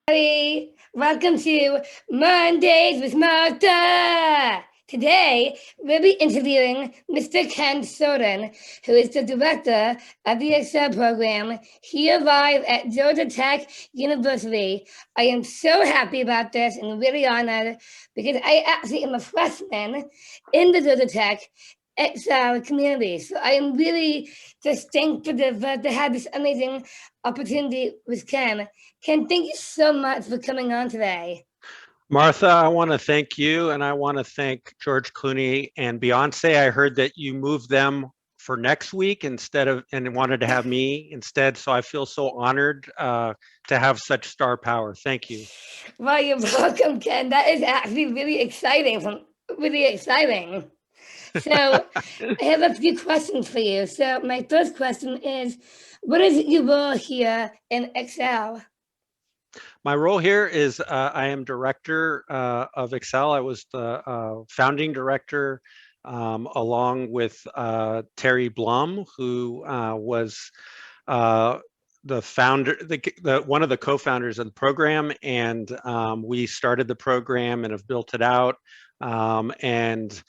everybody. Welcome to Mondays with Martha. Today, we'll be interviewing Mr. Ken Surdin, who is the director of the Excel program here live at Georgia Tech University. I am so happy about this and really honored because I actually am a freshman in the Georgia Tech Excel community. So I am really just thankful to have this amazing opportunity with Ken. Ken, thank you so much for coming on today. Martha, I want to thank you, and I want to thank George Clooney and Beyonce. I heard that you moved them for next week instead of, and wanted to have me instead. So I feel so honored to have such star power. Thank you. Well, you're welcome, Ken. That is actually really exciting. Really exciting. So I have a few questions for you. So my first question is, what is your role here in Excel? My role here is I am director of Excel. I was the founding director along with Terry Blum, who was the founder, one of the co-founders of the program, and we started the program and have built it out. And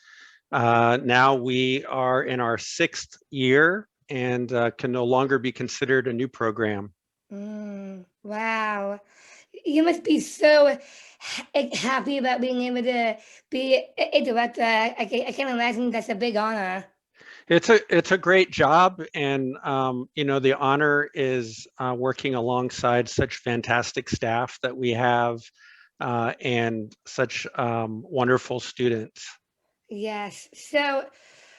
now we are in our 6th year and can no longer be considered a new program. Wow. You must be so happy about being able to be a director. I can imagine that's a big honor. It's a great job, and the honor is working alongside such fantastic staff that we have, and such wonderful students. Yes. So,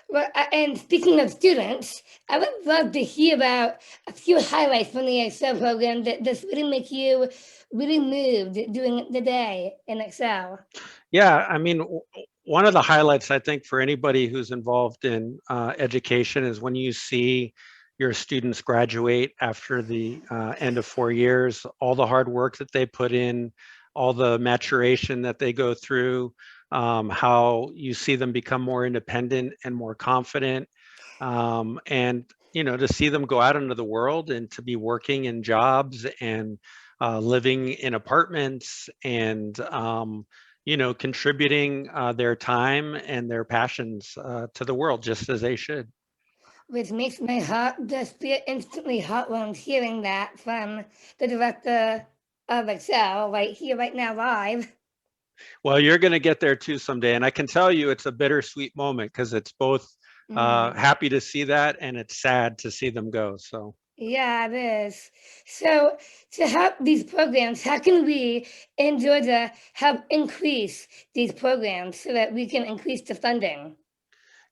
well, and speaking of students, I would love to hear about a few highlights from the Excel program that just really make you really moved during the day in Excel. Yeah, I mean, one of the highlights I think for anybody who's involved in education is when you see your students graduate after the end of 4 years, all the hard work that they put in, all the maturation that they go through, how you see them become more independent and more confident, and to see them go out into the world and to be working in jobs and living in apartments and contributing their time and their passions to the world just as they should. Which makes my heart just feel instantly heartwarmed hearing that from the director of Excel right here, right now, live. Well, you're going to get there too someday. And I can tell you it's a bittersweet moment because it's both happy to see that and it's sad to see them go. So. Yeah, it is. So, to help these programs, how can we in Georgia help increase these programs so that we can increase the funding?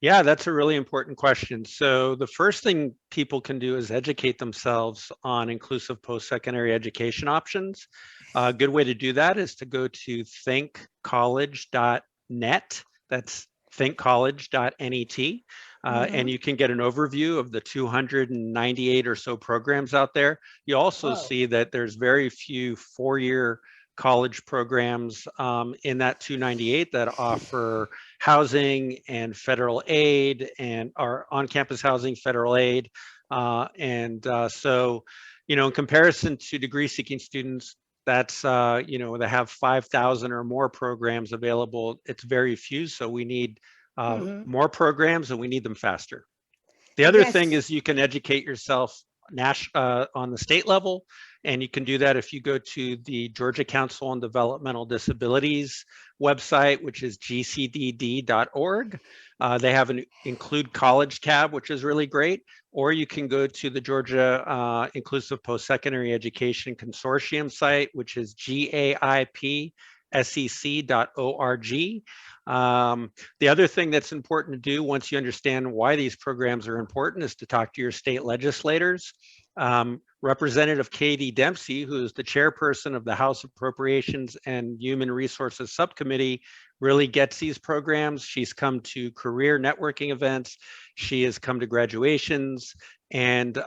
Yeah, that's a really important question. So the first thing people can do is educate themselves on inclusive post-secondary education options. A good way to do that is to go to thinkcollege.net. That's thinkcollege.net. And you can get an overview of the 298 or so programs out there. You also Whoa. see that there's very few 4-year college programs in that 298 that offer housing and federal aid and our on-campus housing, federal aid. So, in comparison to degree-seeking students, that's, they have 5,000 or more programs available. It's very few, so we need more programs and we need them faster. The other thing Yes. is you can educate yourself on the state level, and you can do that if you go to the Georgia Council on Developmental Disabilities website, which is gcdd.org. They have an Include College tab, which is really great. Or you can go to the Georgia Inclusive Post-Secondary Education Consortium site, which is gaipsec.org. The other thing that's important to do once you understand why these programs are important is to talk to your state legislators. Representative Katie Dempsey, who is the chairperson of the House Appropriations and Human Resources Subcommittee, really gets these programs. She's come to career networking events. She has come to graduations, and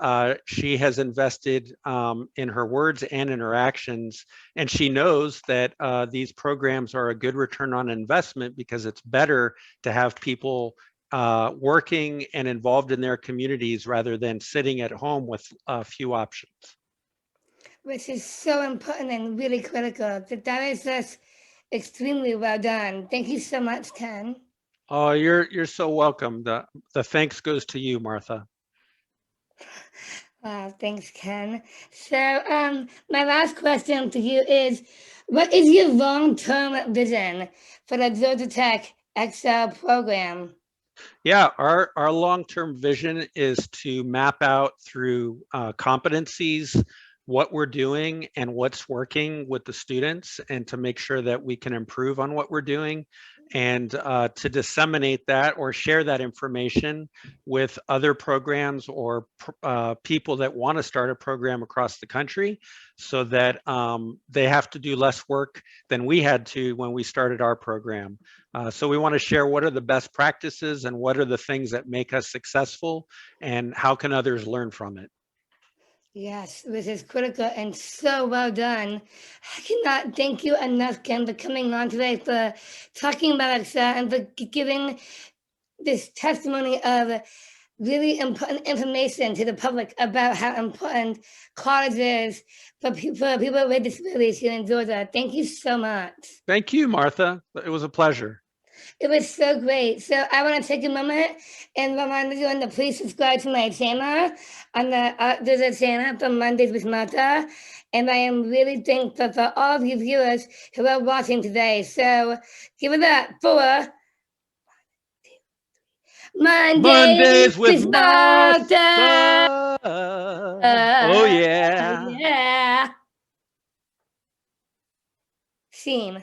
she has invested in her words and in her actions. And she knows that these programs are a good return on investment because it's better to have people working and involved in their communities rather than sitting at home with a few options. which is so important and really critical. That is just extremely well done. Thank you so much, Ken. Oh, you're so welcome. The thanks goes to you, Martha. Wow, thanks, Ken. So, my last question to you is, what is your long-term vision for the Georgia Tech Excel program? Yeah, our long-term vision is to map out through competencies what we're doing and what's working with the students, and to make sure that we can improve on what we're doing, and to disseminate that or share that information with other programs or people that want to start a program across the country, so that they have to do less work than we had to when we started our program. So we want to share what are the best practices and what are the things that make us successful, and how can others learn from it. Yes, this is critical and so well done. I cannot thank you enough, Ken, for coming on today, for talking about Excel, and for giving this testimony of really important information to the public about how important college is for people with disabilities here in Georgia. Thank you so much. Thank you, Martha. It was a pleasure. It was so great. So I want to take a moment and remind everyone to please subscribe to my channel. On there's a channel for Mondays with Martha, and I am really thankful for all of you viewers who are watching today. So give it up for Mondays Mondays with with Martha. Martha. Oh yeah. Yeah. Scene.